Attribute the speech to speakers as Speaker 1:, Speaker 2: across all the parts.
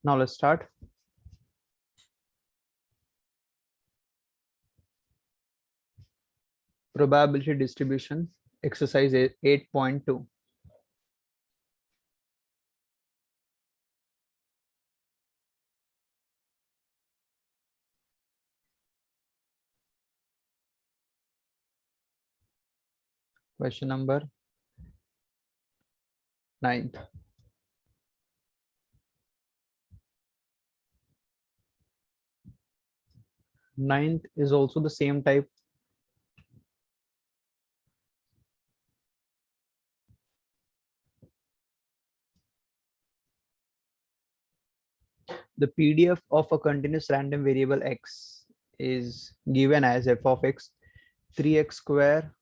Speaker 1: Now let's start. Probability distribution, exercise 8.2. Question number 9th. Ninth is also the same type. The PDF of a continuous random variable x is given as f of x 3x square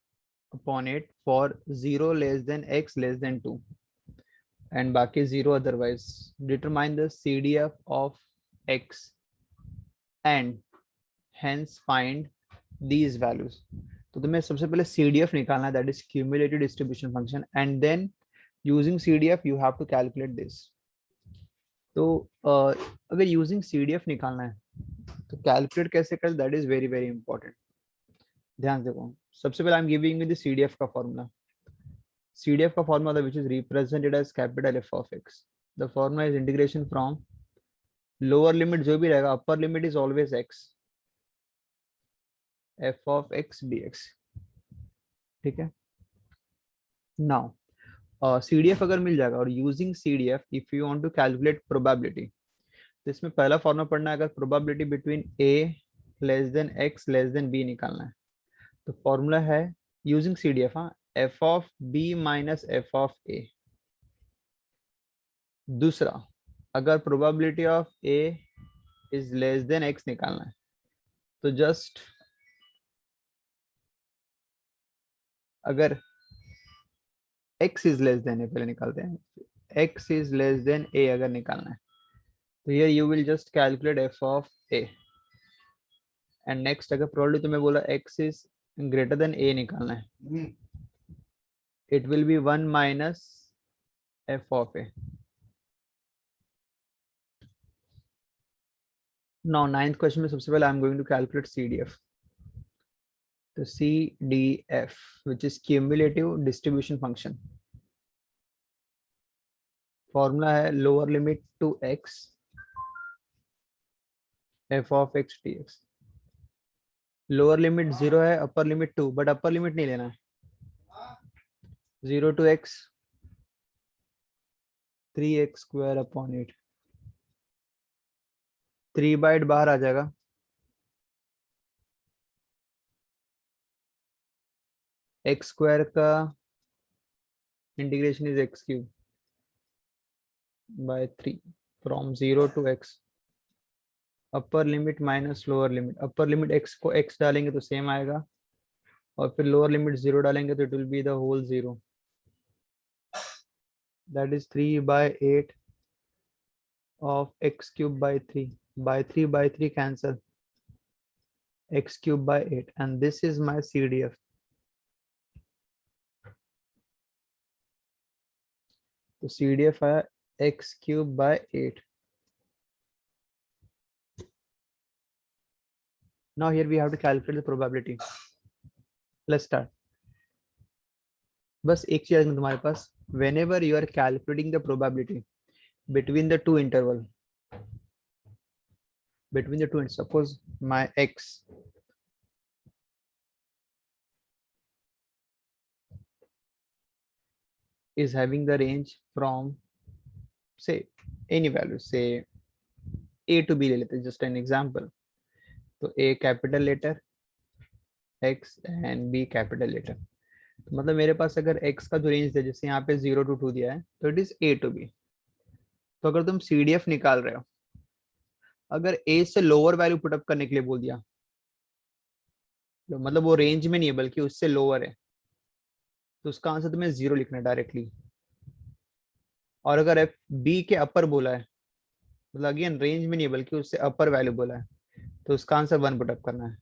Speaker 1: upon 8 for 0 less than x less than 2 and बाकी 0 otherwise. Determine the CDF of x and hence find these values. तो तुम्हें सबसे पहले CDF निकालना है, that is cumulative distribution function, and then using CDF you have to calculate this. तो अगर using CDF निकालना है तो कैलकुलेट कैसे कर, that is very very important. ध्यान देखो, सबसे पहले I am giving you the CDF का फॉर्मूला. CDF का formula which is represented as capital F of x. The formula is integration from lower limit जो भी रहेगा, upper limit is always x, f of x dx. ठीक है. Now CDF अगर मिल जाएगा और using CDF if you want to calculate probability, तो इसमें पहला फॉर्मूला पढ़ना है. अगर probability between a less than x less than b निकालना है तो फॉर्मूला है यूजिंग CDF, हाँ, f ऑफ b minus f of a. दूसरा, अगर probability of a is less than x निकालना है तो जस्ट अगर x is less than a पहले निकालते हैं, x is less than a अगर निकालना है तो here you will just calculate f of a. And next अगर प्रोबेबिलिटी तुम्हें बोला x is greater then a निकालना है, it will be 1 minus f of a. Now ninth question में सबसे पहले I am going to calculate CDF. तो CDF which is cumulative distribution function. Formula है lower limit to x f of x dx. Lower limit 0 है, upper limit 2, but upper limit नहीं लेना है. 0 to x 3x square upon 8. 3 by 8 बाहर आ जाएगा. x square का integration is x cube by 3 from 0 to x. Upper limit minus lower limit. Upper limit x को x डालेंगे तो सेम आएगा और फिर लोअर लिमिट 0 डालेंगे तो it will be the whole 0. That is 3 by 8 of x cube by 3. By 3 by 3 cancel, x cube by 8, and this is my CDF. तो CDF आया x cube by 8. Now here we have to calculate the probability. Let's start. बस एक चीज है तुम्हारे पास, whenever you are calculating the probability between the two interval, between the two, suppose my x is having the range from say any value, say a to b ले लेते हैं, just an example. तो a capital letter, x and b capital letter. तो मतलब मेरे पास अगर x का जो रेंज है, जैसे यहाँ पे 0 to 2 दिया है, तो it is a to b. तो अगर तुम CDF निकाल रहे हो, अगर a से लोअर वैल्यू पुटअप करने के लिए बोल दिया, तो मतलब वो रेंज में नहीं है बल्कि उससे लोअर है, तो उसका आंसर तुम्हें 0 लिखना है डायरेक्टली. और अगर एफ बी के अपर बोला है, मतलब अगेन रेंज में नहीं है बल्कि उससे अपर वैल्यू बोला है, तो उसका आंसर 1 पुटअप करना है.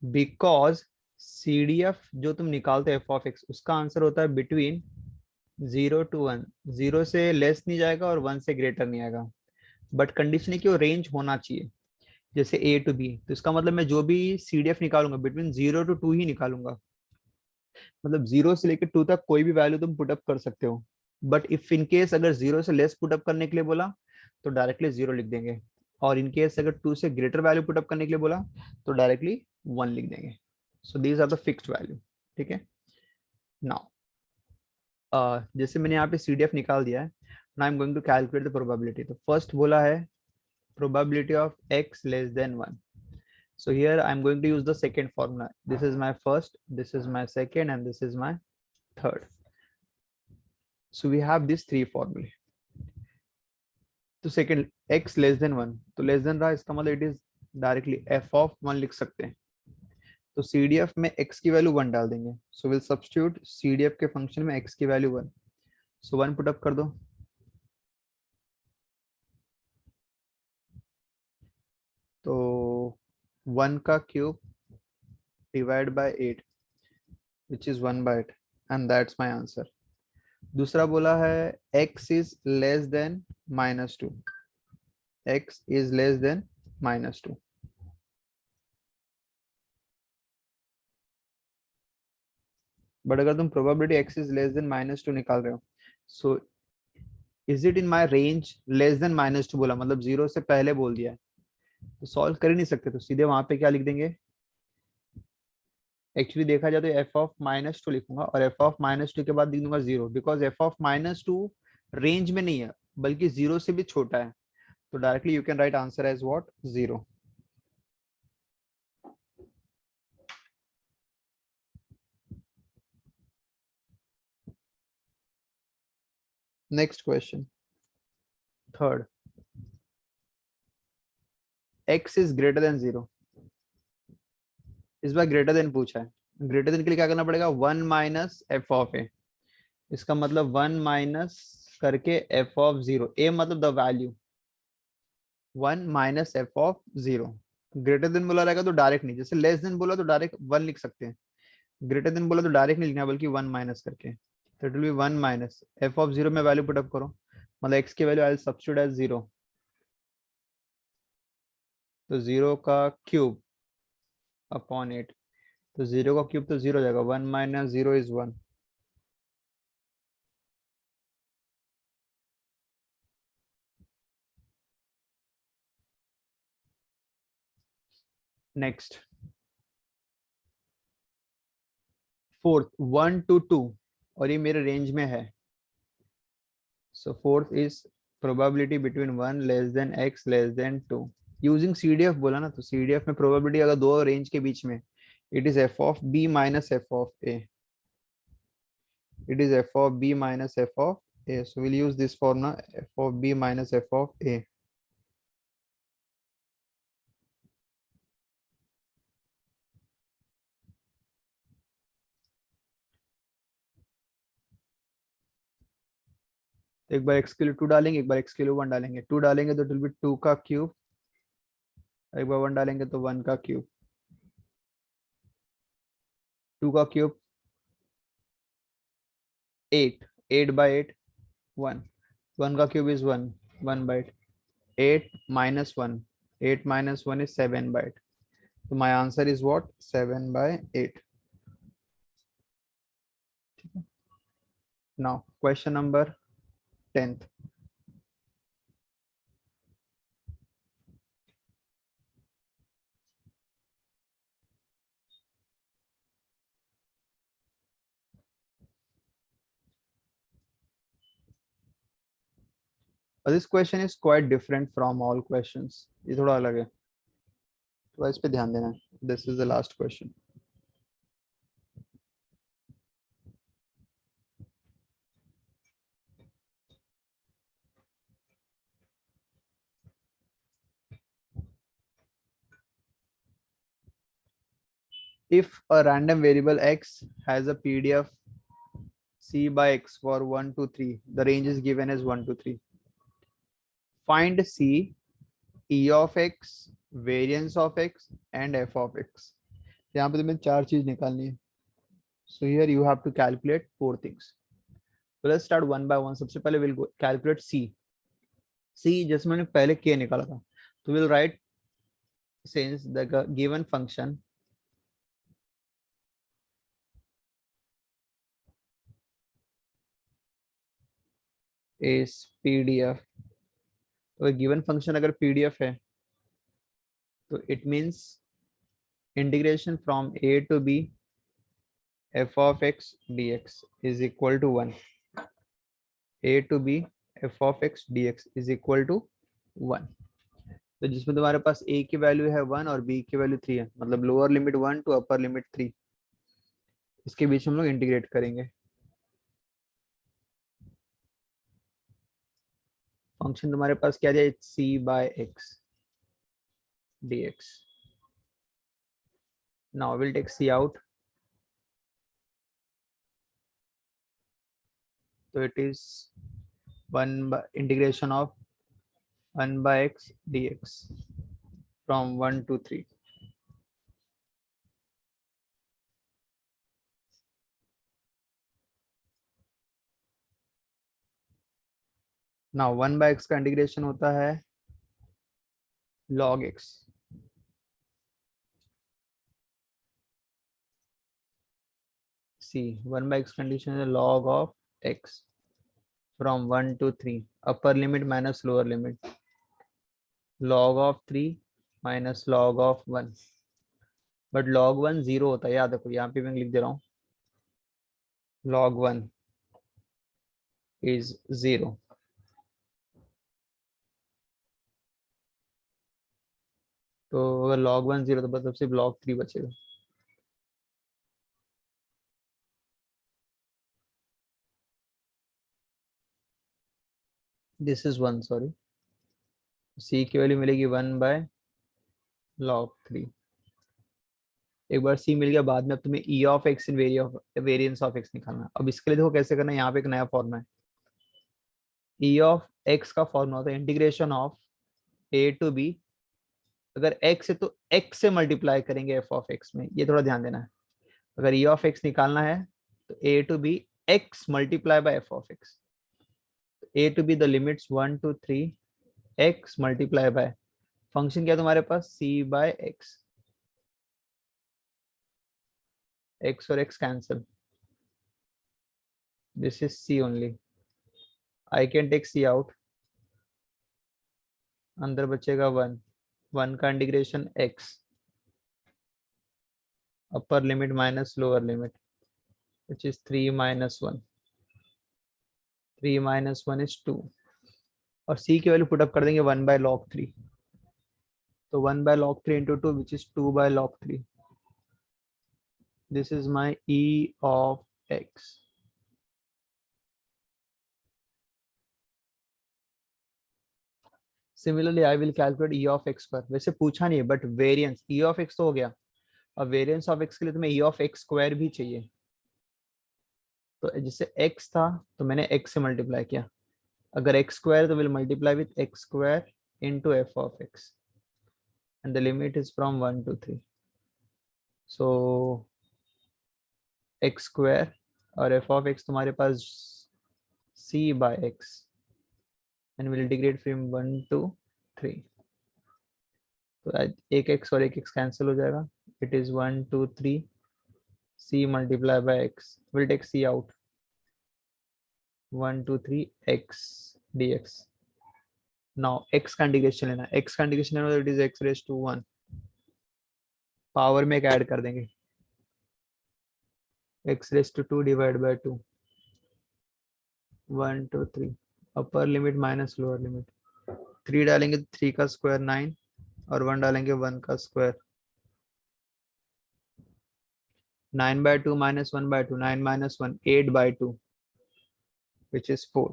Speaker 1: बिकॉज CDF जो तुम निकालते हो f ऑफ x, उसका आंसर होता है बिटवीन 0 to 1. 0 से लेस नहीं जाएगा और 1 से ग्रेटर नहीं आएगा. बट कंडीशन है कि वो रेंज होना चाहिए, जैसे ए टू बी। तो इसका मतलब मैं जो भी CDF निकालूंगा बिटवीन 0 to 2 ही निकालूंगा। मतलब 0 से लेकर 2 तक कोई भी वैल्यू तुम पुटअप कर सकते हो, बट इफ इन केस अगर 0 से लेस पुटअप करने के लिए बोला तो डायरेक्टली 0 लिख देंगे, और इन केस अगर 2 से ग्रेटर वैल्यू पुटअप करने के लिए बोला तो डायरेक्टली 1 लिख देंगे। So these are the fixed value. ठीक है। नाउ जैसे मैंने यहाँ पे CDF निकाल दिया है, now I am going to calculate the probability. तो फर्स्ट बोला है probability of x less than 1. So here I'm going to use the second formula. This is my first, this is my second, and this is my third. So we have these three formulae. तो second x less then 1, तो less then रहा, इसका मतलब it is directly f of 1 लिख सकते हैं। तो CDF में x की वैल्यू 1 डाल देंगे। सो विल सब्स्टिट्यूट CDF के फंक्शन में x की वैल्यू 1। सो 1 पुट अप कर दो। तो 1 का cube divide by 8 which is 1/8, and that's my answer. दूसरा बोला है x is less than -2, x is less than -2। But अगर तुम probability x is less than -2 निकाल रहे हो, so is it in my range less than -2 बोला, मतलब 0 से पहले बोल दिया है, तो सॉल्व कर ही नहीं सकते, तो सीधे वहां पे क्या लिख देंगे। एक्चुअली देखा जाए तो f(-2) लिखूंगा, और f(-2) के बाद लिख दूंगा 0, बिकॉज f(-2) रेंज में नहीं है बल्कि 0 से भी छोटा है। तो directly you can write answer as what, 0। Next question, third. x is greater than 0। इस बार ग्रेटर देन पूछा है। ग्रेटर देन के लिए क्या करना पड़ेगा, 1 माइनस एफ ऑफ ए। इसका मतलब 1 माइनस करके एफ ऑफ 0, ए मतलब the value, 1 minus F of 0। Greater than बोला रहेगा तो डायरेक्ट नहीं, जैसे लेस देन बोला तो डायरेक्ट 1 लिख सकते हैं, ग्रेटर देन बोला तो डायरेक्ट नहीं लिखना बल्कि 1 माइनस करके। तो it will B 1 minus F of 0 में वैल्यू पुट अप करो, मतलब x की वैल्यू आई सब्स्टिट्यूट एज 0। तो 0 का क्यूब अपॉन 8, तो 0 का क्यूब तो 0 हो जाएगा, 1 minus 0 is 1। Next, fourth 1 to 2, और ये मेरे रेंज में है। So fourth is probability between 1 less than x less than 2। Using CDF बोला ना, तो CDF में प्रोबेबिलिटी अगर दो रेंज के बीच में, इट इज f ऑफ b minus f of a। It is f of b minus f of a. So we'll use this formula, f of b minus f of a. तो एक बार x के लिए 2 डालेंगे, एक बार x के लिए 1 डालेंगे। 2 डालेंगे तो इट विल बी 2 का क्यूब, एक बार 1 डालेंगे तो 1 का क्यूब। 2 का क्यूब 8, 8 by 8 1, 1 का cube is 1, 1 by 8, 8 minus 1, 8 minus 1 is 7 by 8। So my answer is what, 7 by 8। Now question number 10th। This question is quite different from all questions, ये थोड़ा अलग है, तो इस पे ध्यान देना। This is the last question। If a random variable x has a PDF c by x for 1 to 3, the range is given as 1 to 3. Find c, e of x, variance of x, and f of x. यहाँ पे तुम्हें चार चीज निकालनी है। So here you have to calculate 4 things. So let's start one by one. सबसे पहले we'll calculate c. सी जैसे मैंने पहले के निकाला था, तो will write since the given function is PDF. तो गिवन फंक्शन अगर पीडीएफ है तो it means integration from a to b f of x dx is equal to 1। a to b f of x dx is equal to 1। तो जिसमें तुम्हारे पास a की value है 1 और b की वैल्यू 3 है, मतलब lower limit 1 to upper limit 3, इसके बीच हम लोग इंटीग्रेट करेंगे। फंक्शन तुम्हारे पास क्या है, c by x dx। now we'll take c out, so it is 1 by integration of 1 by x dx from 1 to 3। now 1 by x का इंटीग्रेशन होता है log x। C 1 by x condition is log of x from 1 to 3, upper limit minus lower limit, log of 3 minus log of 1, but log 1 0 होता है, याद रखो, यहाँ पे मैं लिख दे रहा हूँ log 1 is 0। तो अगर log 1 0 तो मतलब सिर्फ log 3 बचेगा। दिस इज 1, सॉरी, c की वैल्यू मिलेगी 1 by log 3। एक बार c मिल गया, बाद में अब तुम्हें e of x in variance of x निकालना। अब इसके लिए देखो कैसे करना है, यहाँ पे एक नया फॉर्मूला है। e of x का फॉर्मूला होता है integration of a to b, अगर x है तो x से मल्टीप्लाई करेंगे f ऑफ x में, ये थोड़ा ध्यान देना है। अगर e ऑफ x निकालना है तो a to b x multiply by f of x, a to b the limits 1 to 3 x multiply by function क्या है तुम्हारे पास c बाय x, x और x cancel, this is c only. I can take c out, अंदर बचेगा 1, 1 का integration x, upper limit minus lower limit which is 3 minus 1, 3 minus 1 is 2, और c की वैल्यू पुट अप कर देंगे 1 by log 3, तो 1 by log 3 into 2 which is 2 by log 3। this is my e of x। similarly I will calculate e of x पर, वैसे पूछा नहीं है but variance e of x तो हो गया, अब वेरिएंस ऑफ x के लिए तुम्हें e of x स्क्वायर भी चाहिए। तो जिससे x था तो मैंने x से मल्टीप्लाई किया, अगर x स्क्वायर तो will multiply with x square into f of x and the limit is from 1 to 3, so x square और f of x तुम्हारे पास c by x and will integrate from 1 to 3, तो एक x और एक x cancel हो जाएगा, it is 1 2 3 c multiply by x, will take c out, 1 2 3 x dx। now x का इंटीग्रेशन लेना, x का इंटीग्रेशन लेना, it is x raised to 1, power में एक ऐड कर देंगे, x raised to 2 divided by 2, 1 2 3, upper limit minus lower limit, 3 डालेंगे 3 का स्क्वायर 9 और 1 डालेंगे 1 का square, 9 by 2 minus 1 by 2, 9 minus 1 8 by 2 which is 4।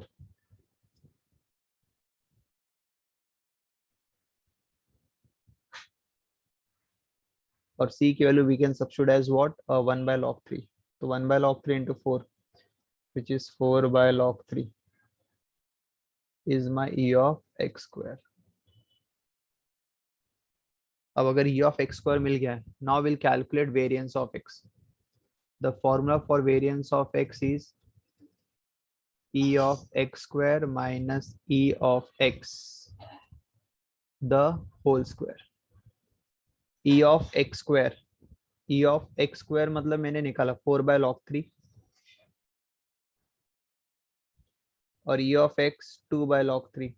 Speaker 1: और c की value we can substitute as what, 1 by log 3, तो 1 by log 3 into 4 which is 4 by log 3 is my e of x square। अब अगर e of x square मिल गया है, now we'll calculate variance of x। the formula for variance of x is E of x square minus E of x the whole square. E of x square, E of x square मतलब मैंने निकाला 4/log 3 और E of x 2/log 3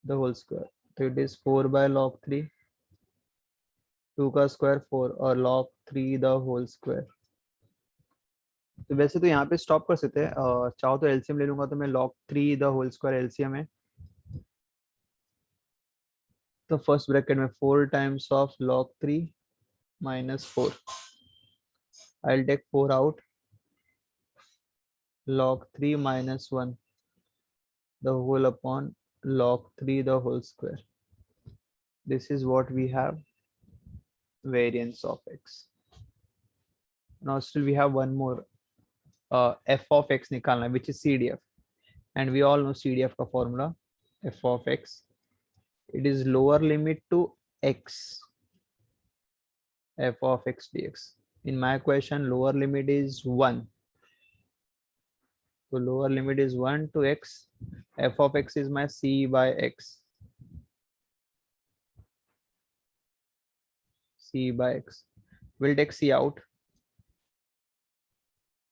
Speaker 1: the whole square. तो it is 4/log 3, 2 का square 4 और log 3 the whole square. तो वैसे तो यहाँ पे स्टॉप कर सकते हैं, चाहो तो एलसीएम ले लूंगा, तो मैं log 3 the whole square LCM है, तो फर्स्ट ब्रैकेट में 4 times of log 3 minus 4. I'll take 4 out. log 3 minus 1 the whole upon log 3 the whole square. This is what we have, variance of x. Now still we have one more, f of x निकालना, which is CDF, and we all know CDF का formula, f of x, it is lower limit to x, f of x dx. In my question, lower limit is 1. So lower limit is 1 to x. F of x is my c by x. C by x. We'll take c out.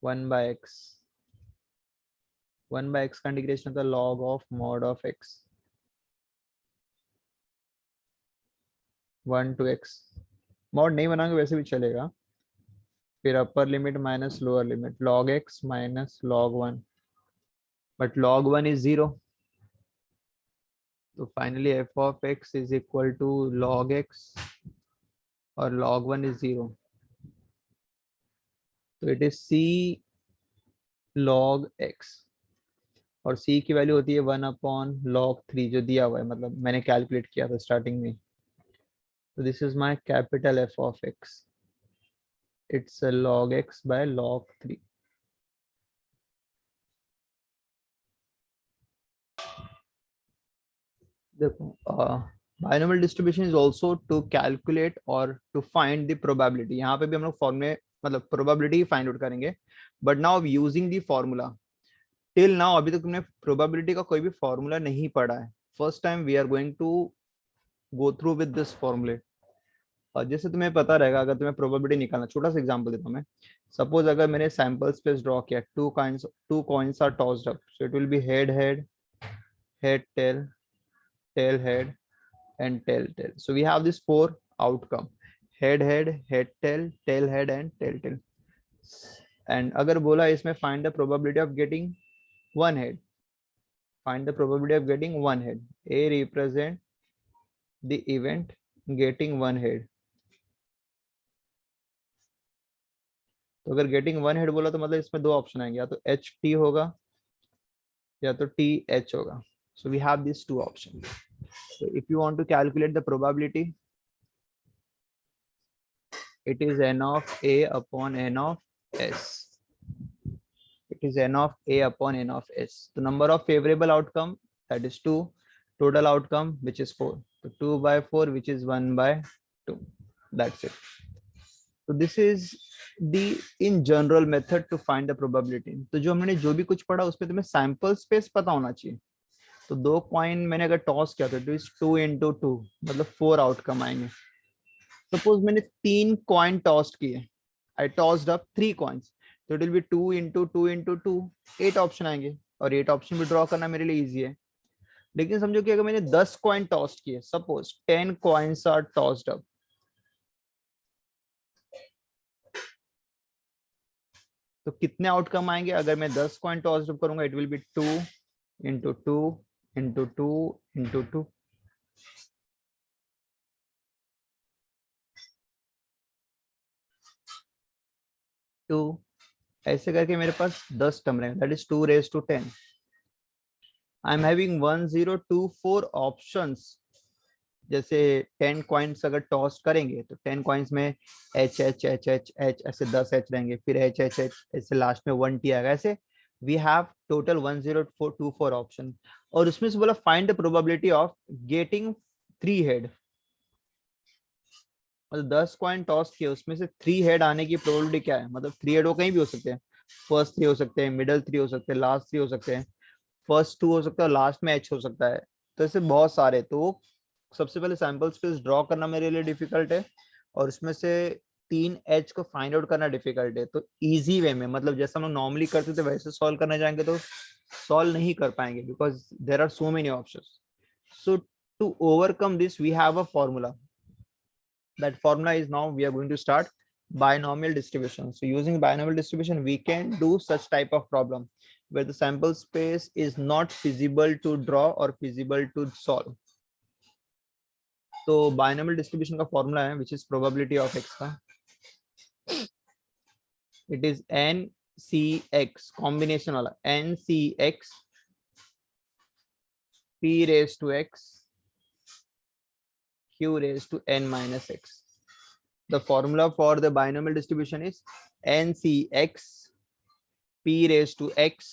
Speaker 1: 1 by x. 1 by x का integration होता है log of mod of x. 1 to x. mod नहीं बनाएंगे वैसे भी चलेगा. फिर अपर limit minus lower limit, log x minus log 1. But log 1 is 0. So finally f of x is equal to log x और log 1 is 0. तो it is c log x और c की वैल्यू होती है 1/log 3 जो दिया हुआ है, मतलब मैंने कैलकुलेट किया था स्टार्टिंग में. तो this is my capital f of x. It's a log x by log 3. देखो, binomial distribution is also to calculate or to find the probability. यहाँ पे भी हम लोग फॉर्मूले मतलब probability फाइंड आउट करेंगे, but now using the formula. Till now अभी तक तुमने probability का कोई भी फॉर्मूला नहीं पढ़ा है. First time we are going to go through with this फॉर्मूले. और जैसे तुम्हें पता रहेगा, अगर तुम्हें प्रोबेबिलिटी निकालना, छोटा सा एग्जांपल देता हूं मैं. सपोज अगर मैंने सैंपल स्पेस ड्रॉ किया, two coins are tossed up, so it will be head head, head tail, tail head and tail. So we have this 4 outcome: head head tail head and tail. And अगर बोला इसमें find the probability of getting one head, find the probability of getting one head. A represent the event getting one head. तो अगर getting one head बोला तो मतलब इसमें दो ऑप्शन आएंगे, या तो एच टी होगा या तो टी एच होगा. So we have this two option. So if you want to calculate the probability, it is n of a upon n of s. It is n of a upon n of s. The number of favorable outcome, that is 2. Total outcome, which is 4. So 2/4, which is 1/2. That's it. So this is the in general method to find the probability. तो जो हमने जो भी कुछ पढ़ा उसमें तुम्हें sample space पता होना चाहिए. तो 2 कॉइन मैंने अगर टॉस किया तो 2 into 2 मतलब 4 आउटकम आएंगे. सपोज मैंने 3 कॉइन टॉस किए, आई टॉस्ड अप 3 कॉइन्स, तो it will be 2 into 2 into 2, 8 option आएंगे. और 8 ऑप्शन भी ड्रॉ करना मेरे लिए इजी है. लेकिन समझो कि अगर मैंने 10 कॉइन टॉस किए, suppose 10 coins are tossed up, तो कितने आउटकम आएंगे? अगर मैं 10 कॉइन टॉस अप करूंगा, it will be 2 into 2 into 2 into 2. ऐसे करके मेरे पास 10 टर्म रहेंगे, that is 2 raised to 10. I am having 1 0 2 4 options. जैसे 10 कॉइन्स अगर टॉस करेंगे तो 10 कॉइन्स में H H H H H ऐसे 10 एच रहेंगे, फिर एच एच एच ऐसे लास्ट में 1 टी आएगा. ऐसे वी हैव टोटल 1 0 2 4 ऑप्शन. और उसमें से बोला find the probability of getting 3 head. मतलब 10 कॉइन टॉस किए, उसमें से 3 हेड आने की प्रोबेबिलिटी क्या है? मतलब 3 हेड वो कहीं भी हो सकते हैं, फर्स्ट 3 हो सकते हैं, मिडल 3 हो सकते हैं, लास्ट 3 हो सकते हैं, फर्स्ट 2 हो सकता है, लास्ट में एच हो सकता है। तो ऐसे बहुत सारे, तो वो सबसे पहले सैंपल स्पेस ड्रॉ करना मेरे लिए डिफिकल्ट है, और उसमें से 3 एच को फाइंड आउट करना डिफिकल्ट है। तो इजी वे में, मतलब जैसा हम लोग नॉर्मली करते थे वैसे सॉल्व करने जाएंगे तो सॉल्व नहीं कर पाएंगे, because there are so many options. So to overcome this, we have a formula. That formula is, now we are going to start binomial distribution. So using binomial distribution, we can do such type of problem where the sample space is not feasible to draw or feasible to solve. तो binomial distribution का formula है, which is probability of x का. It is NCX combination वाला, NCX p raised to x q raised to n minus x. The formula for the binomial distribution is NCX p raised to x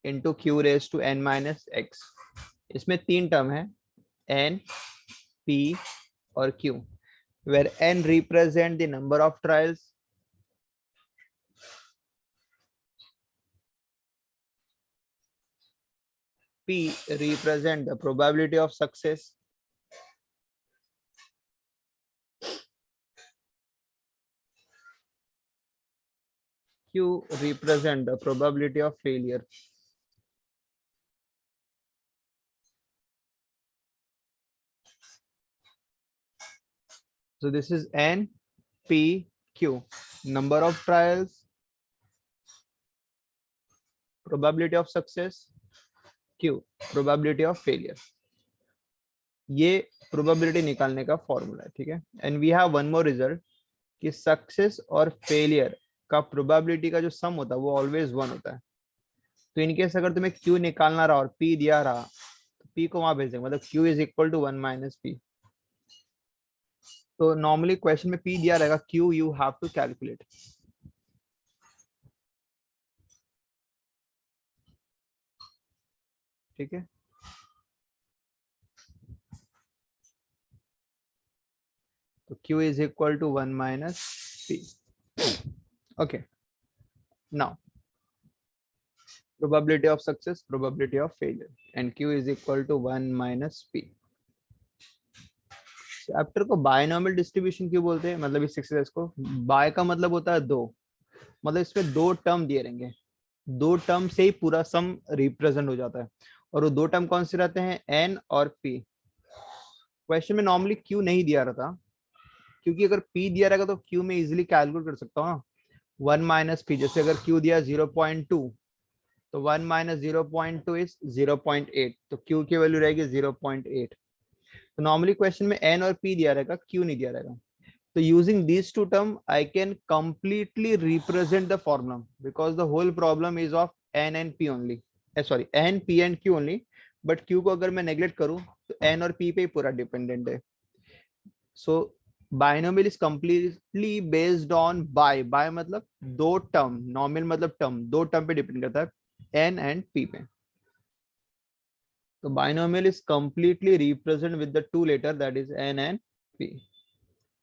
Speaker 1: into q raised to n minus x. इसमें 3 term है, n, p और q, where n represent the number of trials, p represent the probability of success, q represent the probability of failure. So this is n, p, q, number of trials, probability of success, q, probability of failure. ये probability निकालने का formula है, ठीक है। And we have one more result कि success और failure का probability का जो सम होता है वो ऑलवेज 1 होता है। तो इनकेस अगर तुम्हें क्यू निकालना रहा और पी दिया रहा तो पी को वहां भेज देंगे, मतलब q is equal to 1 minus p. तो नॉर्मली क्वेश्चन में पी दिया रहेगा, q you have to calculate, ठीक है। तो q is equal to 1 minus p. Okay, now probability of success, probability of failure, and q is equal to 1 minus p. Chapter को binomial distribution क्यों बोलते हैं? मतलब इस एक्सरसाइज को बाय का मतलब होता है 2, मतलब इसमें 2 टर्म दिए रहेंगे, 2 टर्म से ही पूरा सम रिप्रेजेंट हो जाता है। और वो 2 टर्म कौन से रहते हैं? n और p। क्वेश्चन में नॉर्मली q नहीं दिया रहता, क्योंकि अगर p दिया रहेगा तो q में इजिली कैलकुलेट कर सकता हूँ ना, 1 माइनस पी। जैसे अगर q दिया 0.2 तो 1 माइनस 0.2 इज 0.8, तो q की वैल्यू रहेगी 0.8। तो नॉर्मली क्वेश्चन में n और p दिया रहेगा, q नहीं दिया रहेगा। So using these two terms, I can completely represent the formula because the whole problem is of n and p only. Sorry, n, p and q only. But q को अगर मैं neglect करूँ तो n और p पे ही पूरा dependent है. So binomial is completely based on by मतलब 2 term, nominal मतलब term, 2 term पे depend करता है, n and p पे. तो binomial is completely represent with the 2 letter, that is n and p.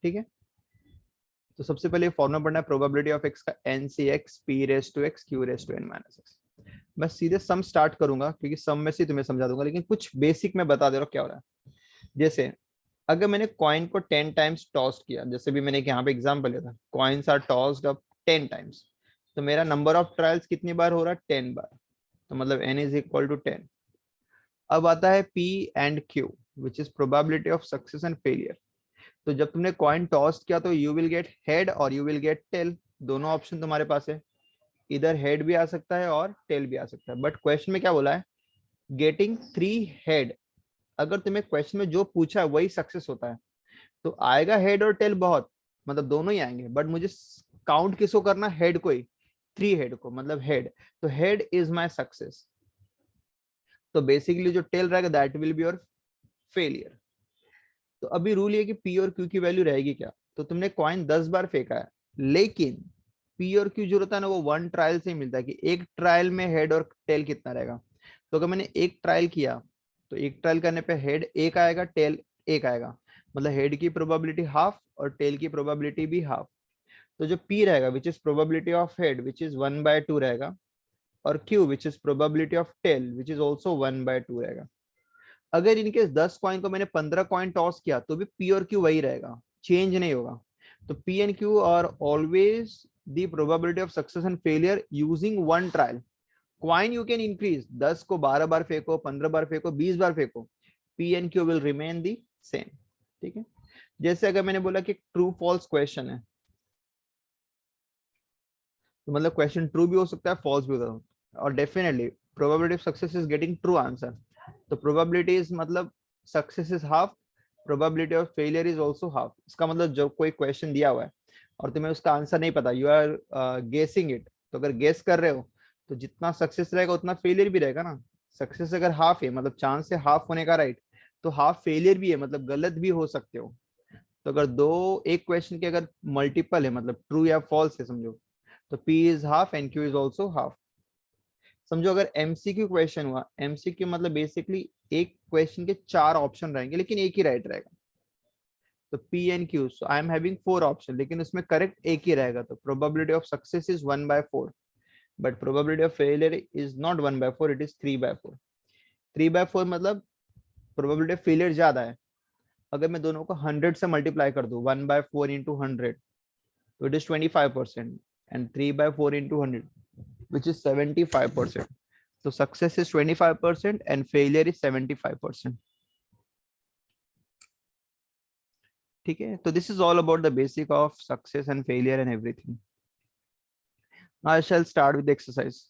Speaker 1: ठीक है। तो सबसे पहले फॉर्मूला पढ़ना है प्रोबेबिलिटी ऑफ एक्स का, n c x p raise to x q raise to n minus x. मैं सीधे सम स्टार्ट करूंगा क्योंकि सम में से तुम्हें समझा दूंगा, लेकिन कुछ बेसिक में बता दे रहा हूँ क्या हो रहा है। जैसे अगर मैंने कॉइन को 10 टाइम्स टॉस किया, जैसे भी मैंने यहाँ पे एग्जाम्पल लिया था, coins are tossed up 10 times, तो मेरा नंबर ऑफ ट्रायल्स कितनी बार हो रहा है? 10 बार। तो मतलब n इज इक्वल टू 10। अब आता है p and q which is probability of success and failure. तो जब तुमने कॉइन टॉस किया तो यू विल गेट हेड और यू विल गेट टेल, दोनों ऑप्शन तुम्हारे पास है, इधर हेड भी आ सकता है और टेल भी आ सकता है। बट क्वेश्चन में क्या बोला है? Getting 3 head. अगर तुम्हें क्वेश्चन में जो पूछा है वही सक्सेस होता है तो आएगा हेड और टेल, बहुत मतलब दोनों ही आएंगे, बट मुझे काउंट किसको करना? हेड को ही, 3 हेड को, मतलब हेड। तो हेड इज माई सक्सेस। तो बेसिकली जो टेल रहेगा that will be your failure. तो अभी रूल ये कि पी और क्यू की वैल्यू रहेगी क्या? तो तुमने कॉइन 10 बार फेंका है, लेकिन पी और क्यू जो होता है ना वो 1 ट्रायल से ही मिलता है कि एक ट्रायल में हेड और टेल कितना रहेगा। तो अगर मैंने एक ट्रायल किया तो एक ट्रायल करने पे हेड 1 आएगा, टेल 1 आएगा। मतलब हेड की प्रोबेबिलिटी हाफ और टेल की प्रोबेबिलिटी भी हाफ। तो जो पी रहेगा which is probability of head which is 1/2 रहेगा, और q which is probability of tail which is also 1/2 रहेगा। अगर इनके 10 कॉइन को मैंने 15 कॉइन टॉस किया तो भी पी और क्यू वही रहेगा, चेंज नहीं होगा। तो P and Q R always the probability of success and failure using one trial. Coin you can increase, 10 को 12 बार फेंको, 15 बार फेंको, 20 बार फेंको, P and Q will remain the same. ठीक है। जैसे अगर मैंने बोला कि ट्रू फॉल्स क्वेश्चन है, तो मतलब क्वेश्चन ट्रू भी हो सकता है, फॉल्स भी हो सकता है, और definitely probability of success is getting true answer. तो प्रोबेबिलिटी इज मतलब success is half, probability of failure is also half. इसका मतलब जब कोई क्वेश्चन दिया हुआ है और तुम्हें उसका आंसर नहीं पता, यू आर गेसिंग इट, तो अगर गेस कर रहे हो तो जितना सक्सेस रहेगा उतना फेलियर भी रहेगा ना। सक्सेस अगर हाफ है मतलब चांस है हाफ होने का, राइट, तो हाफ फेलियर भी है मतलब गलत भी हो सकते हो। तो अगर दो एक क्वेश्चन के अगर मल्टीपल है मतलब ट्रू या फॉल्स है समझो, तो P is half and Q is also half. समझो अगर MCQ क्वेश्चन हुआ, MCQ मतलब बेसिकली एक क्वेश्चन के चार ऑप्शन रहेंगे लेकिन एक ही राइट रहेगा। तो P and Q, so I am having 4 option लेकिन उसमें करेक्ट एक ही रहेगा, तो probability of success is 1/4, but probability of failure is not 1/4, it is 3/4। 3/4 मतलब प्रोबेबिलिटी ऑफ फेलियर ज्यादा है। अगर मैं दोनों को 100 से मल्टीप्लाई कर दूं, 1/4 इंटू 100, तो it is 25%, and 3/4 into 100 which is 75%. So success is 25% and failure is 75%. ठीक है, तो this is all about the basic of success and failure and everything. Now I shall start with the exercise.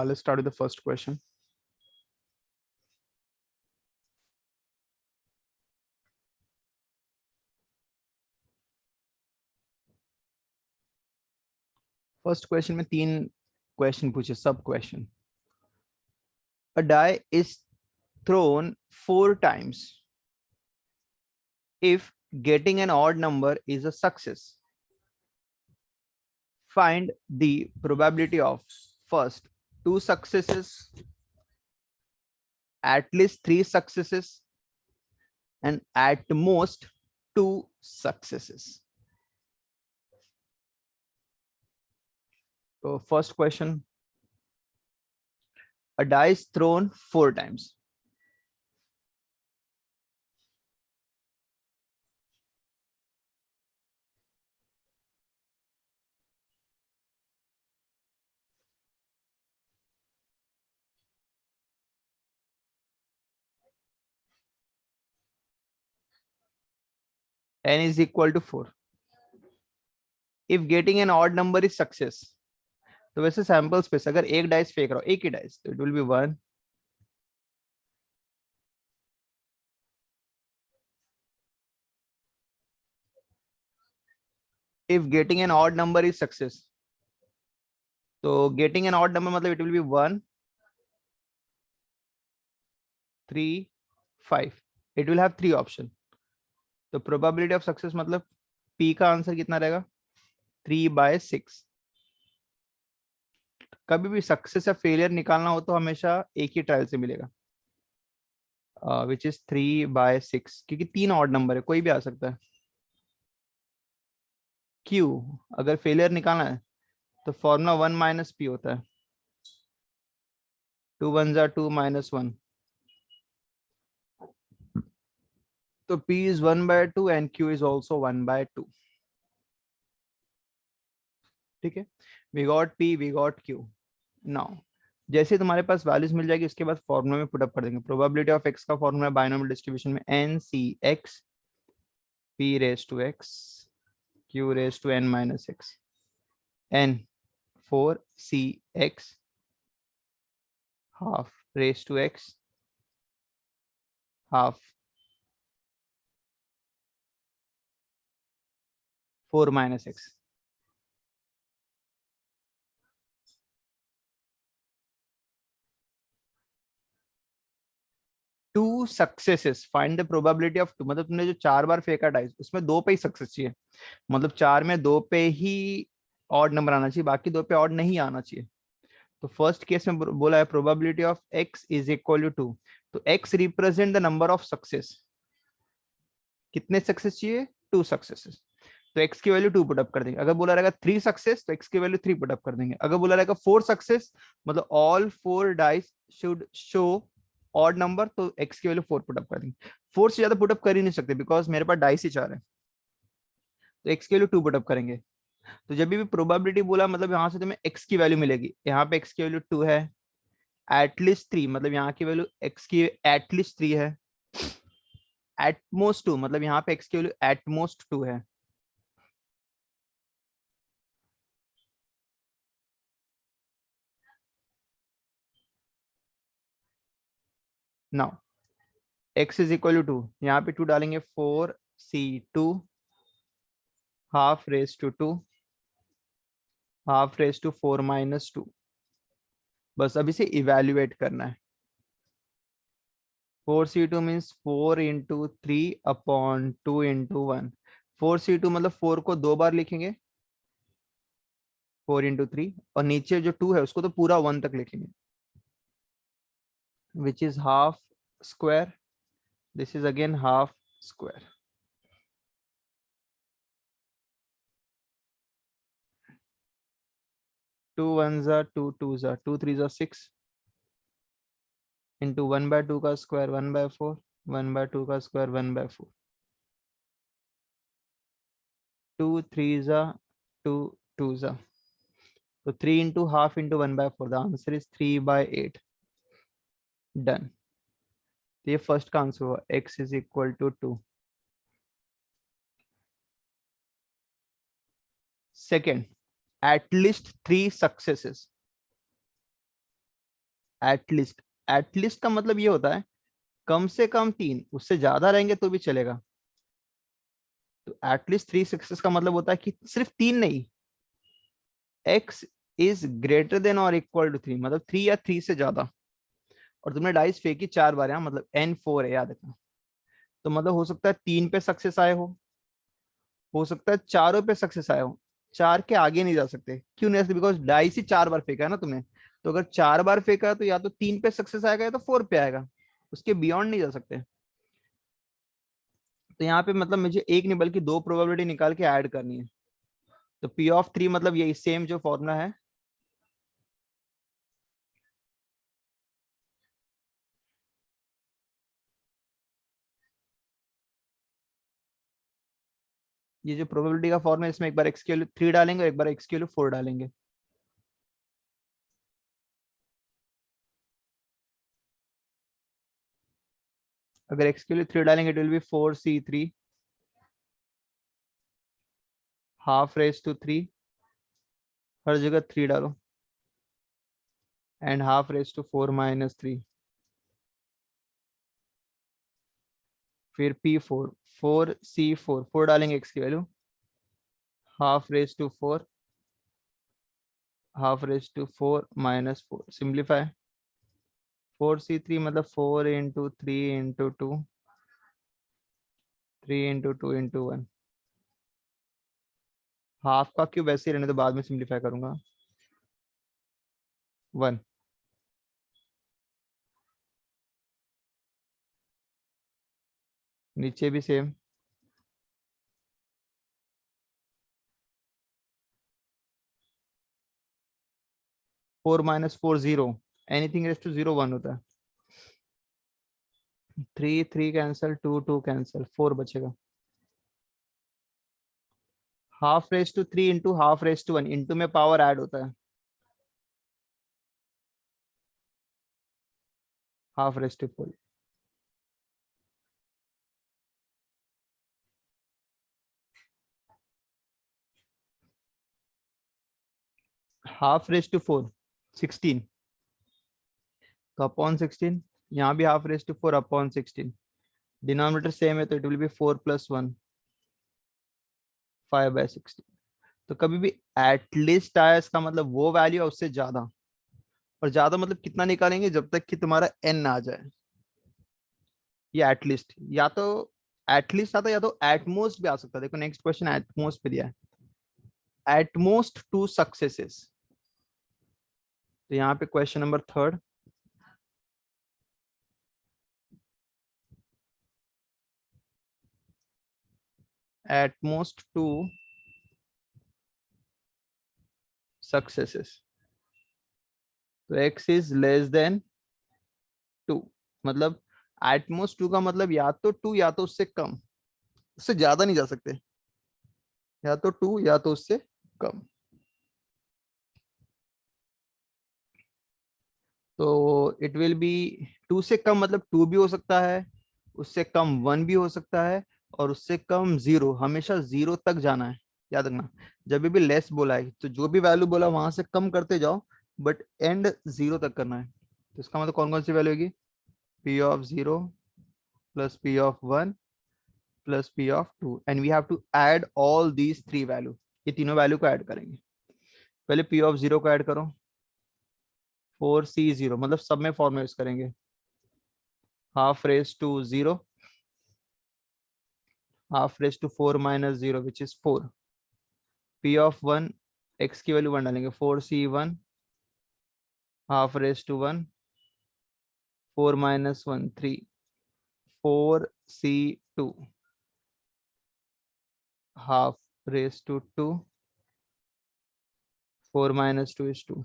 Speaker 1: Let's start with the first question. First question में तीन question पूछे, सब question. A die is thrown 4 times. If getting an odd number is a success, find the probability of first 2 successes, at least 3 successes, and at most 2 successes. So first question, a die is thrown 4 times. N is equal to 4. If getting an odd number is success, तो वैसे sample space अगर एक dice फेंक रहा हो, एक ही dice, तो it will B 1. If getting an odd number is success, तो getting an odd number मतलब it will be 1, 3, 5. It will have 3 option. तो प्रोबेबिलिटी ऑफ सक्सेस मतलब P का आंसर कितना रहेगा, 3/6. कभी भी सक्सेस या फेलियर निकालना हो तो हमेशा एक ही ट्रायल से मिलेगा, विच इज 3/6, क्योंकि 3 ऑड नंबर है, कोई भी आ सकता है. Q, अगर फेलियर निकालना है तो फॉर्मूला 1 - P होता है. 2 1s are 2 -1. तो P is 1/2 and Q is also 1/2. ठीक है, we got P, we got Q. Now जैसे तुम्हारे पास वैल्यूज मिल जाएगी उसके बाद फॉर्मूला में पुट अप कर देंगे. प्रोबेबिलिटी ऑफ x का फॉर्मूला बाइनोमियल डिस्ट्रीब्यूशन में NCX P raised to x Q raised to n minus x, n 4CX half raised to x half 4 minus x. 2 successes, find the probability of 2, मतलब तुमने जो 4 बार फेंका dice उसमें 2 पे ही success चाहिए, मतलब 4 में 2 पे ही ऑड नंबर आना चाहिए, बाकी 2 पे ऑड नहीं आना चाहिए। तो फर्स्ट केस में बोला है probability of x is equal to 2, तो x represent the number of success, कितने सक्सेस चाहिए, 2 सक्सेसेस, तो x की वैल्यू 2 पुट अप कर देंगे। अगर बोला रहेगा 3 सक्सेस तो x की वैल्यू 3 पुट अप कर देंगे। अगर बोला रहेगा 4 सक्सेस मतलब all 4 dice should show odd number, तो x की वैल्यू 4 पुट अप कर देंगे। 4 से ज्यादा पुट अप कर ही नहीं सकते बिकॉज मेरे पास डाइस ही 4 है, तो x की वैल्यू 2 पुट अप करेंगे। तो जब भी प्रोबेबिलिटी बोला मतलब यहाँ से तुम्हें x की वैल्यू मिलेगी, यहाँ पे x की वैल्यू 2 है, एटलीस्ट 3 मतलब यहाँ की वैल्यू x की एटलीस्ट 3 है, एटमोस्ट 2 मतलब यहाँ पे x की वैल्यू एटमोस्ट 2 है। Now x is equal to 2, यहाँ पे 2 डालेंगे, 4c2 half raise to 2 half raise to 4 minus 2, बस अभी से इवेल्युएट करना है। 4c2 means 4 into 3/2 into 1। 4c2 मतलब 4 को 2 बार लिखेंगे, 4 इंटू 3, और नीचे जो 2 है उसको तो पूरा 1 तक लिखेंगे, which is half square, this is again half square. Two one जा टू, टू जा टू, थ्री जा 6 इंटू 1/2 का स्क्वायर 1/4, 1/2 का स्क्वायर 1/4, 2 3 जा 2, 2 जा, तो 3 into half into 1/4, the answer is 3/8। Done. तो ये फर्स्ट का आंसर हुआ, x is equal to 2। Second, at least 3 successes. At least, at least का मतलब ये होता है कम से कम 3, उससे ज्यादा रहेंगे तो भी चलेगा। तो एटलीस्ट 3 सक्सेस का मतलब होता है कि सिर्फ 3 नहीं, x इज ग्रेटर देन और इक्वल टू 3, मतलब 3 या 3 से ज्यादा। और तुमने डाइस फेंकी 4 बार, यहाँ मतलब n4 है, याद रखना। तो मतलब हो सकता है 3 पे सक्सेस आए हो सकता है चारों पे सक्सेस आए हो, 4 के आगे नहीं जा सकते। क्यों नहीं आ सकते, बिकॉज डाइस ही 4 बार फेंका है ना तुमने। तो अगर 4 बार फेंका तो या तो 3 पे सक्सेस आएगा या तो 4 पे आएगा, उसके बियॉन्ड नहीं जा सकते। तो यहाँ पे मतलब मुझे एक नहीं बल्कि 2 प्रोबेबिलिटी निकाल के ऐड करनी है। तो P(3) मतलब यही सेम जो फॉर्मूला है, ये जो प्रोबेबिलिटी का फॉर्मूला है इसमें एक बार x की वैल्यू 3 डालेंगे और एक बार x की वैल्यू 4 डालेंगे। अगर x की वैल्यू 3 डालेंगे it will be 4c3 half raise to 3, हर जगह 3 डालो, and half raise to 4 minus 3, फिर P4 4c4, 4 डालेंगे x की value, half raise to 4 half raise to 4 minus 4, simplify. 4c3 मतलब 4 into 3 into 2, 3 into 2 into 1। Half का cube वैसे ही रहने तो बाद में सिंप्लीफाई करूंगा, 1। नीचे भी same, 4 minus 4 0, anything raise to 0 1 होता है। 3 3 कैंसिल, 2 2 कैंसिल, 4 बचेगा। Half raise to 3 into half raise to 1, into में पावर ऐड होता है, half raise to 4। Half raise to 4 16, तो अपॉन 16, यहाँ भी half raise to 4 upon 16, denominator same है तो इट विल बी 4 प्लस 1, 5/16। तो कभी भी एटलीस्ट आया इसका मतलब वो वैल्यू है उससे ज्यादा, और ज्यादा मतलब कितना निकालेंगे, जब तक कि तुम्हारा n आ जाए। या एटलीस्ट, या तो एटलीस्ट आता है या तो एटमोस्ट भी आ सकता है। देखो नेक्स्ट क्वेश्चन एटमोस्ट पे दिया है, एटमोस्ट टू सक्सेसेस। तो यहाँ पे question number third, at most two successes. तो x इज लेस देन 2, मतलब एटमोस्ट 2 का मतलब या तो 2 या तो उससे कम, उससे ज्यादा नहीं जा सकते, या तो 2 या तो उससे कम। तो इट विल बी 2 से कम, मतलब 2 भी हो सकता है, उससे कम 1 भी हो सकता है, और उससे कम 0। हमेशा 0 तक जाना है, याद रखना। जब भी लेस बोला है तो जो भी वैल्यू बोला वहां से कम करते जाओ, बट एंड 0 तक करना है। तो इसका मतलब कौन कौन सी वैल्यू होगी, p of 0 plus p of 1 plus p of 2, and we have to add all these three value. ये तीनों वैल्यू को ऐड करेंगे। पहले p ऑफ 0 को ऐड करो, 4c0, मतलब सब में फॉर्म यूज करेंगे, half raise to 0, half raise to 4 minus 0 which is 4। p of 1, x की वैल्यू 1 डालेंगे, 4c1, half raise to 1, 4 minus 1 3, 4c2, half raise to 2, 4 minus 2 is 2।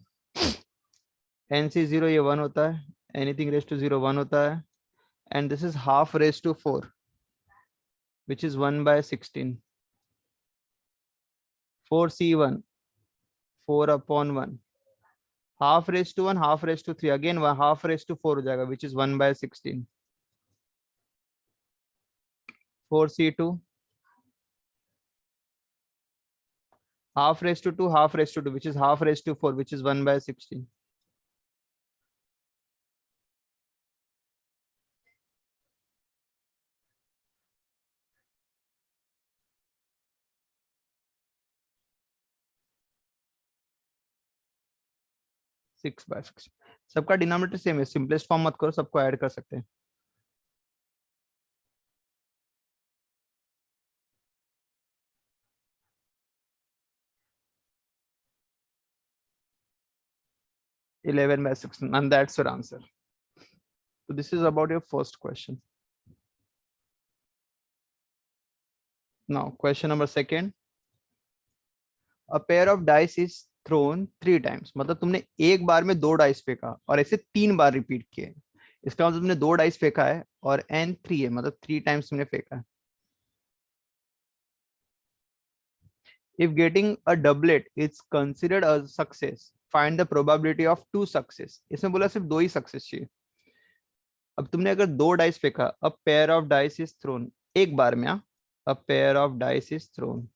Speaker 1: nc0 ये 1 होता है, एनीथिंग रेज टू 0 1 होता है, and this is half raise to 4 which is 1 by 16, 4c1, 4 upon 1, half raise to 1, half raise to 3, again half raise to 4 हो जाएगा which is 1 by 16, 4c2, half raised to 2, half raised to 2, which is half raised to 4, which is 1 by 16. Six by six. सबका denominator same है, simplest form मत करो, सबको add कर सकते हैं। Eleven by sixteen, and that's your answer. So this is about your first question. Now question number second, a pair of dice is thrown 3 times, मतलब तुमने एक बार में 2 डाइस फेंका और ऐसे 3 बार रिपीट किए। इसका मतलब तुमने 2 डाइस फेंका है और n 3 है, मतलब 3 टाइम्स तुमने फेंका है। If getting a doublet is considered a success, find the probability of 2 success. इसमें बोला सिर्फ 2 ही सक्सेस चाहिए। अब तुमने अगर 2 डाइस फेंका, a pair of dice is thrown, एक बार में, a pair of dice is thrown,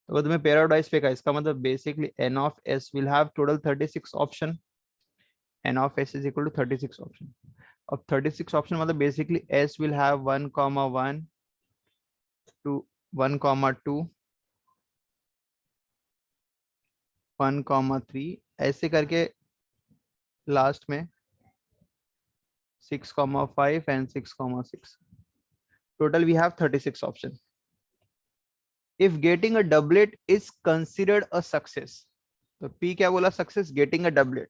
Speaker 1: तो तुम्हें पेयर ऑफ डाइस फेंका, इसका मतलब basically n of s will have total 36 option, n of s is equal to 36 option. अब 36 ऑप्शन मतलब basically s will have 1,1 to 1,2 1,3 ऐसे करके लास्ट में 6,5 and 6,6. Total we have 36 options. If getting a doublet is considered a success, तो P क्या बोला, success getting a doublet.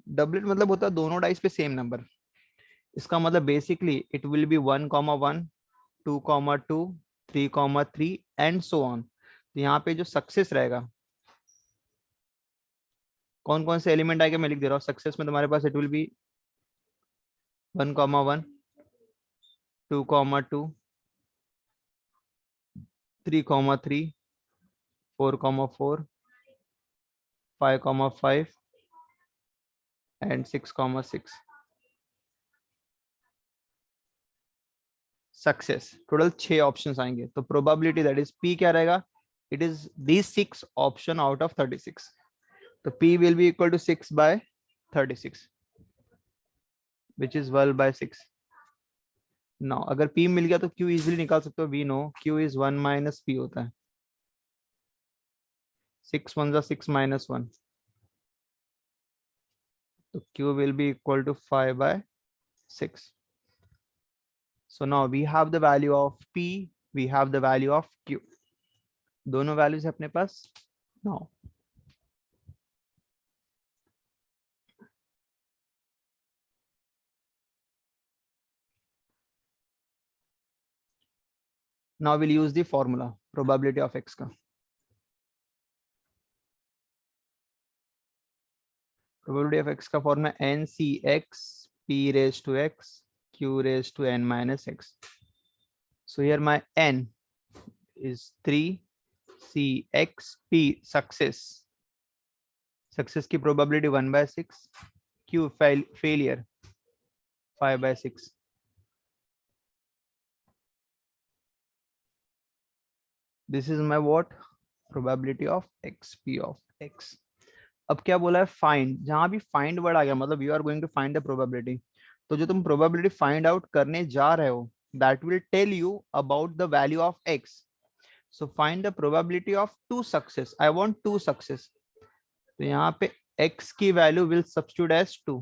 Speaker 1: Doublet मतलब होता है दोनों डाइस पे सेम नंबर। इसका मतलब basically it will be 1,1, 2,2, 3,3 and so on. तो यहाँ पे जो सक्सेस रहेगा, कौन कौन से एलिमेंट आएगा मैं लिख दे रहा हूँ। सक्सेस में तुम्हारे पास it will be 1,1, 2,2, 3,3, 4,4, 5,5 and 6,6 success. Total 6 options आएंगे, तो प्रोबेबिलिटी दैट इज पी क्या रहेगा, it is these 6 option out of 36। तो P will be equal to 6 by 36 which is 12 by 6। Now अगर पी मिल गया तो क्यू इजिली निकाल सकते हो, we know Q is 1 minus P होता है, 6 1 6 minus 1, तो Q will be equal to 5/6. So now we have the value of P, we have the value of Q. दोनों values है अपने पास. Now we'll use the formula probability of X का. Probability of X का formula NCX P raised to X Q raised to N minus X. So here my N is 3CX P success. Success की probability 1/6. Q failure 5/6. This is my what? Probability of X, P of X. अब क्या बोला है? Find. जहां भी find word आ गया मतलब you are going to find the probability. तो जो तुम प्रोबेबिलिटी फाइंड आउट करने जा रहे हो that will tell you about the value of x. So find the probability of 2 success. I want 2 success. तो यहाँ पे x की वैल्यू will substitute as 2.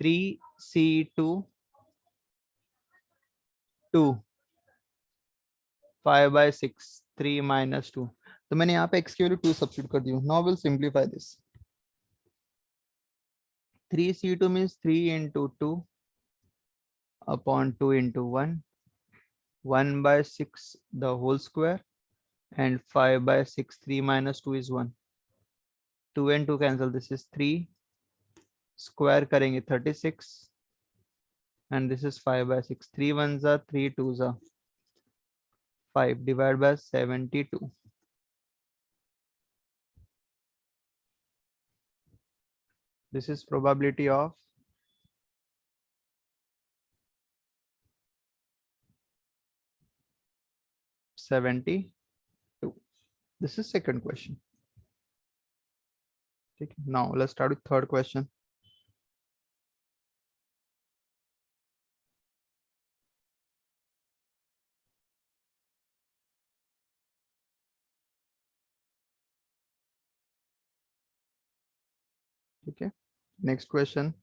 Speaker 1: 3C2 2 5/6 3 minus 2. तो मैंने यहाँ पे x की वैल्यू 2 सब्स्टिट्यूट कर दी हूँ. Now will simplify this. 3C2 means 3 into 2 upon 2 into 1. 1/6 the whole square and 5/6. 3 minus 2 is 1. 2 and 2 cancel. This is 3. Square करेंगे 36 and this is 5/6. 3 ones are 3 twos are 5 divided by 72. This is probability of 72. This is second question. Okay. Now let's start with third question. Okay. Next question.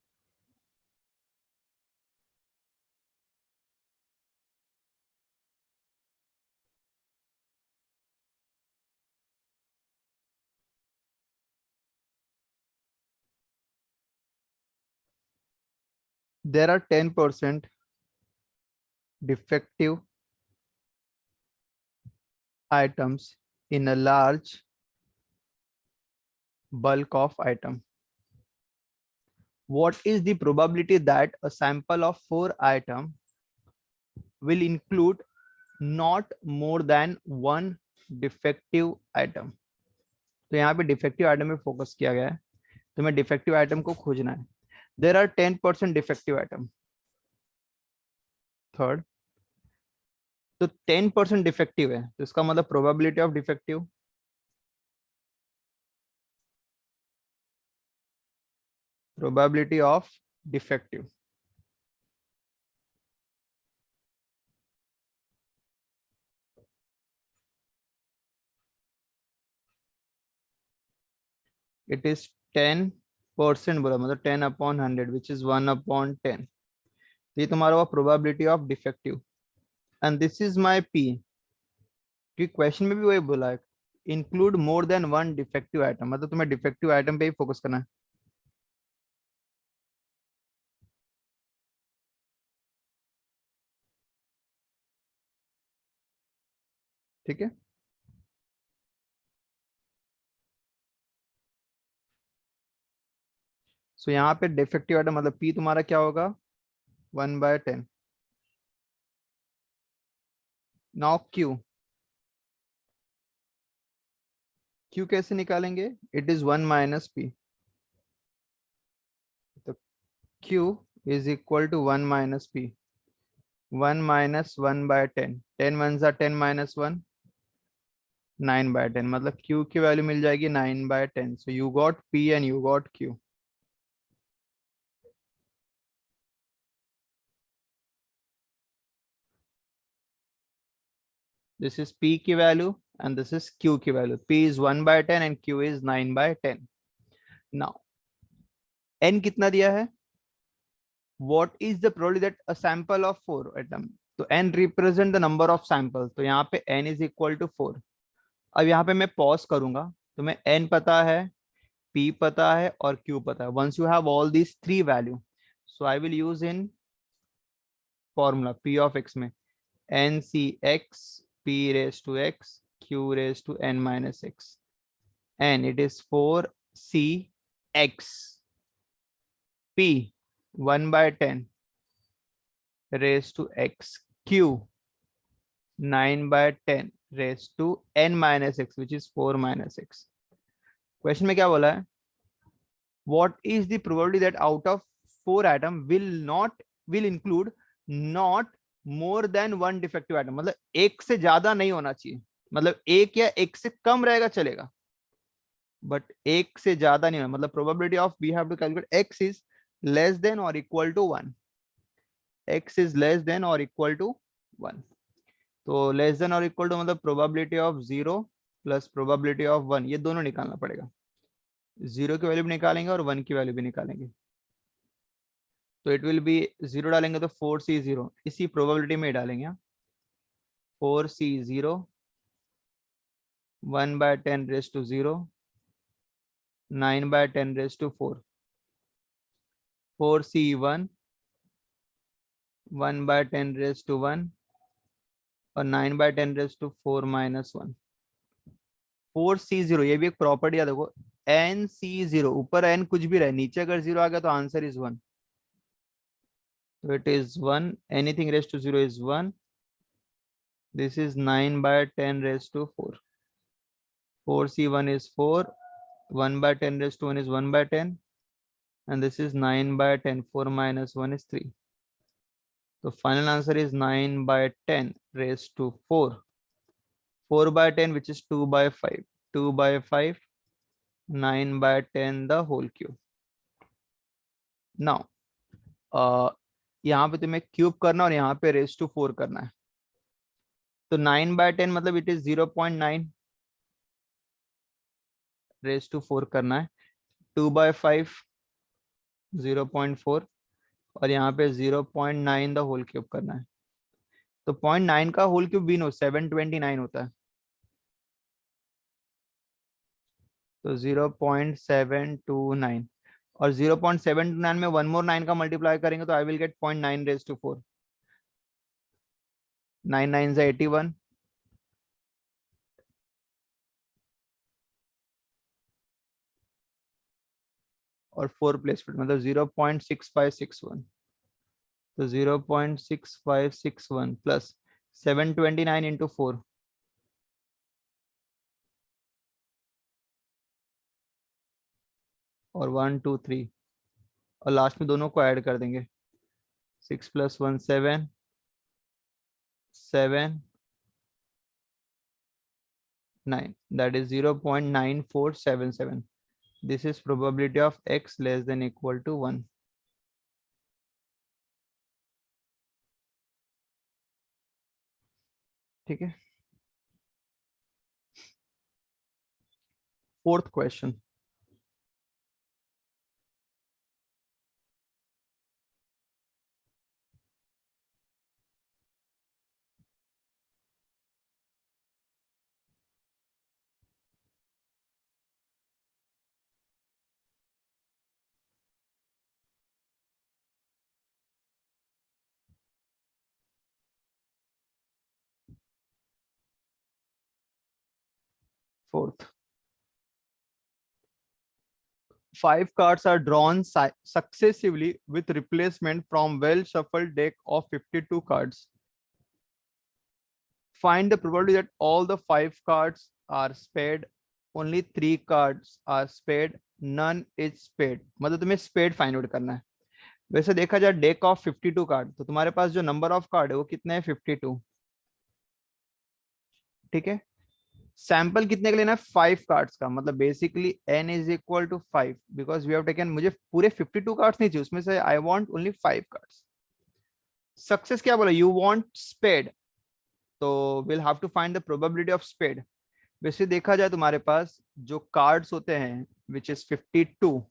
Speaker 1: There are 10% defective items in a large bulk of item. What is the probability that a sample of 4 items will include not more than 1 defective item? तो यहाँ पे defective item में focus किया गया है. तो मैं defective item को खोजना है. There are 10% defective item. Third. तो 10% डिफेक्टिव है तो इसका मतलब probability of defective probability of defective. It is 10% बोला मतलब 10/100 which is 1/10. ये तुम्हारा हुआ probability of defective and this is my P. कि क्वेश्चन में भी वही बोला है include more than 1 defective item मतलब तुम्हें defective item पे ही फोकस करना है. ठीक है. सो यहाँ पे डिफेक्टिव आइटम मतलब P तुम्हारा क्या होगा 1/10. नाउ Q कैसे निकालेंगे? It is 1 minus P. तो Q is equal to 1 minus P. 1 minus 1/10. 10 ones are 10 minus 1. 9/10 मतलब Q की वैल्यू मिल जाएगी 9/10. So you got P and you got Q. This is P की value and this is Q की value. P is 1/10 and Q is 9/10. Now n कितना दिया है, what is the probability that a sample of 4 atom, तो n represent the number of sample, तो यहाँ पे n is equal to 4। अब यहाँ पे मैं पॉज करूंगा, तो मैं n पता है, p पता है और q पता है। once you have all these three value, so I will use in formula p of x में n c x p raised to x q raised to n minus x, and it is 4 c x p 1 by 10 raised to x q 9 by 10 raised to n minus x, which is 4 minus x। Question में क्या बोला है, what is the probability that out of 4 atom will include not more than one defective atom, मतलब एक से ज्यादा नहीं होना चाहिए, मतलब एक या एक से कम रहेगा चलेगा, बट एक से ज्यादा नहीं होना, मतलब probability of we have to calculate x is less than और equal to 1, x is less than और इक्वल टू 1। तो लेस देन और इक्वल टू मतलब probability of 0 plus probability of 1, ये दोनों निकालना पड़ेगा। 0 की वैल्यू भी निकालेंगे और 1 की वैल्यू भी निकालेंगे, तो इट विल बी 0 डालेंगे तो 4c0, इसी प्रोबेबिलिटी में डालेंगे 4c0 1 by 10 raised to 0 9 by 10 raised to 4 4c1 1 by 10 raised to 1 और 9 by 10 raised to 4 minus 1 4c0, ये भी एक प्रॉपर्टी है देखो, nc0 ऊपर n कुछ भी रहे, नीचे अगर 0 आ गया तो आंसर इज 1, तो it is 1, anything raise to 0 is 1, this is 9 by 10 raised to 4 4c1 is 4 1 by 10 raised to 1 is 1 by 10 and this is 9 by 10 4 minus 1 is 3, so final answer is 9 by 10 raised to 4 4 by 10 which is 2 by 5 2 by 5 9 by 10 the whole cube। now यहाँ पे तुम्हें cube करना और यहाँ पे race to 4 करना है, तो 9 by 10 मतलब इट इज 0.9 रेस टू 4 करना है, 2 by 5 0.4 और यहाँ पे 0.9 द होल क्यूब करना है, तो 0.9 का होल क्यूब भी नो 729 होता है, तो 0.729 और 0.729 में 1 more 9 का मल्टीप्लाई करेंगे तो I will get 0.9 raise to 4 9 9 से 81 और 4 प्लेसमेंट मतलब 0.6561, तो 0.6561 प्लस 729 इंटू 4 और 1 2 3 और लास्ट में दोनों को ऐड कर देंगे, 6 + 1 7 7 9, that is 0.9477, this is probability of x less than equal to 1। ठीक है, fourth question, fourth, 5 cards are drawn successively with replacement from well shuffled deck of 52 cards, find the probability that all the 5 cards are spade, only 3 cards are spade, none is spade, मतलब तुम्हें spade find out करना है। वैसे देखा जाए deck of 52 card, तो तुम्हारे पास जो नंबर ऑफ कार्ड है वो कितने हैं 52, ठीक है, सैंपल कितने का लेना है 5 कार्ड्स का, मतलब basically n is equal to 5 because we have taken, मुझे पूरे 52 कार्ड्स नहीं चाहिए, उसमें से I want only 5 cards. Success क्या बोला, यू वांट स्पेड, तो will have to find the probability of spade. वैसे देखा जाए तुम्हारे पास जो कार्ड्स होते हैं विच इज 52,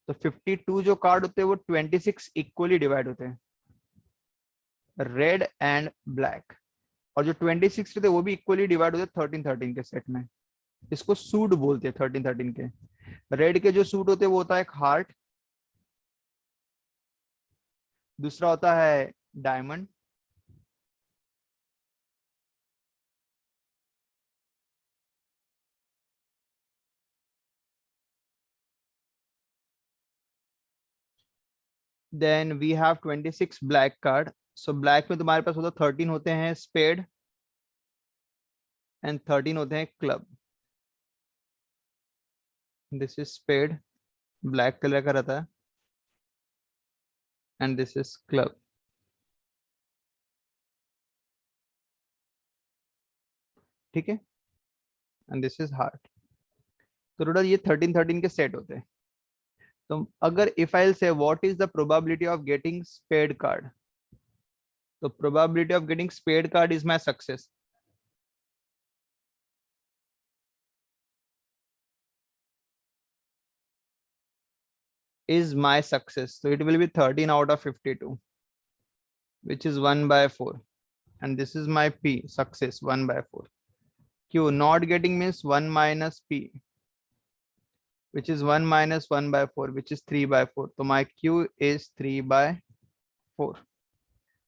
Speaker 1: तो 52 जो कार्ड होते हैं वो 26 इक्वली डिवाइड होते हैं, रेड एंड ब्लैक। और जो 26 थे वो भी इक्वली डिवाइड होते हैं 13-13 के सेट में। इसको सूट बोलते हैं 13-13 के। रेड के जो सूट होते हैं वो होता है एक हार्ट, दूसरा होता है diamond, then we have 26 black card. So black में तुम्हारे पास होता 13 होते हैं स्पेड एंड 13 होते हैं club. This is spade, black colour का रहता है, एंड दिस इज क्लब। ठीक है, एंड दिस इज हार्ट। तो टोटल ये 13-13 के सेट होते हैं। तो अगर if I say what is the probability of getting spade card, तो probability of getting spade card is my success. Is my success, so it will be 13 out of 52, which is 1 by 4, and this is my p success 1 by 4. Q not getting means 1 minus p, which is 1 minus 1 by 4, which is 3 by 4. So my q is 3 by 4.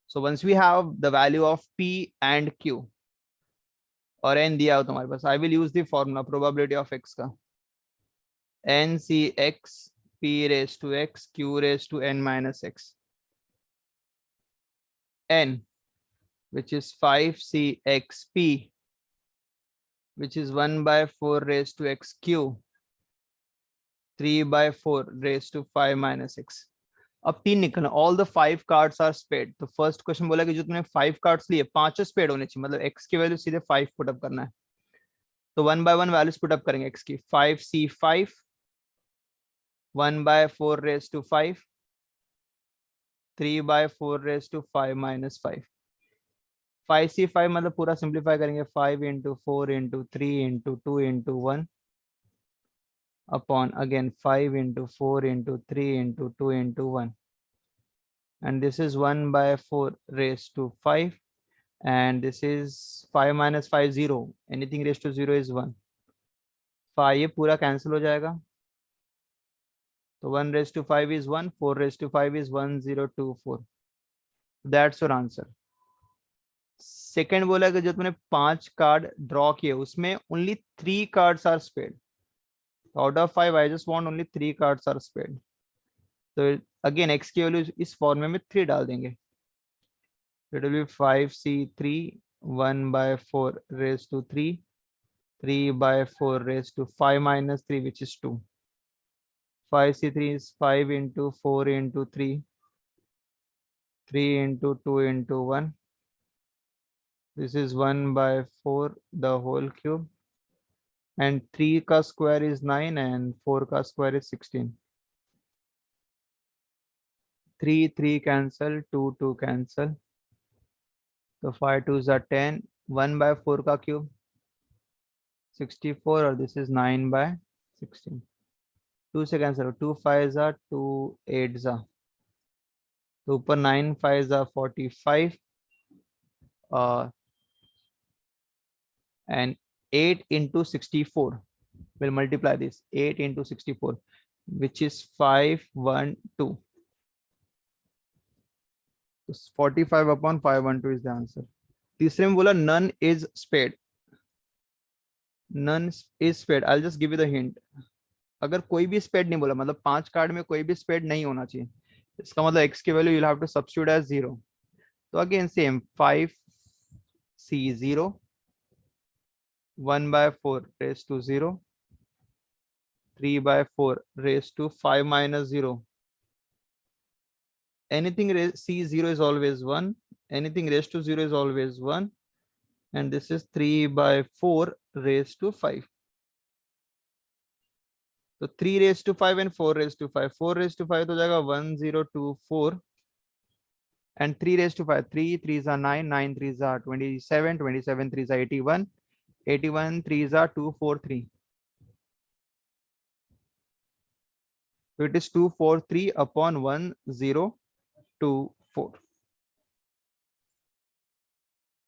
Speaker 1: So once we have the value of p and q और n दिया हो तुम्हारे पास, I will use the formula probability of x का, n c x p raised to x q raised to n minus x, n which is 5cxp, which is 1 by 4 raised to x cube, 3 by 4 raised to 5 minus x. अब 3 निकलना, all the 5 cards are spade. तो first question बोला कि जो तुमने 5 cards लिए 5 spade होने चाहिए, मतलब x की वैल्यू सीधे 5 पुट अप करना है। तो 1 बाय 1 वैल्यूज पुट अप करेंगे x की, 5c5, 1 by 4 raised to 5, 3 by 4 raised to 5 minus 5। 5c5 मतलब पूरा सिंप्लीफाई करेंगे, 5 into 4 into 3 into 2 into 1 upon again 5 into 4 into 3 into 2 into 1, and this is 1 by 4 raised to 5, and this is 5 minus 5 0, anything raised to 0 is 1। 5 ये पूरा cancel हो जाएगा, तो 1 raised to 5 is 1, 4 raised to 5 is 1024। That's your answer. Second बोला कि जो तुमने 5 card draw किए उसमें only 3 cards are spade. Out of 5 I just want only 3 cards are spade. तो अगेन x की वैल्यू इस फॉर्म में 3 डाल देंगे, it will be 5c3, 1 by 4 raised to 3, 3 by 4 raised to 5 minus 3, which is 2। 5c3 is 5 into 4 into 3, 3 into 2 into 1, this is 1 by 4 the whole cube, and 3 का square is 9 and 4 का square is 16। 3 3 cancel, 2 2 cancel, तो 5 2s are 10, 1 by 4 का cube 64, और this is 9 by 16। 2 से cancel, 2 5s are 2 8s are, तो ऊपर 9 5s are 45, and 8 into 64 will multiply this, 8 into 64, which is 512। 45 upon 512 is the answer। तीसरे में बोला none is spared, none is spared, I'll just give you the hint। अगर कोई भी spade नहीं बोला, मतलब 5 कार्ड में कोई भी स्पेड नहीं होना चाहिए, इसका मतलब x की value you'll have to substitute as 0। तो again same 5c0, 1 by 4 raised to 0, 3 by 4 raised to 5 minus 0, anything c0 is always 1, anything raised to 0 is always 1, and this is 3 by 4 raised to 5। तो 3 raised to 5 and 4 raised to 5, 4 raised to 5 तो जाएगा 1024, and 3 raised to 5, 3 3s are 9, 9 3s are 27, 27 3s are 81, 81 3s are 243। So it is 243 upon 1024.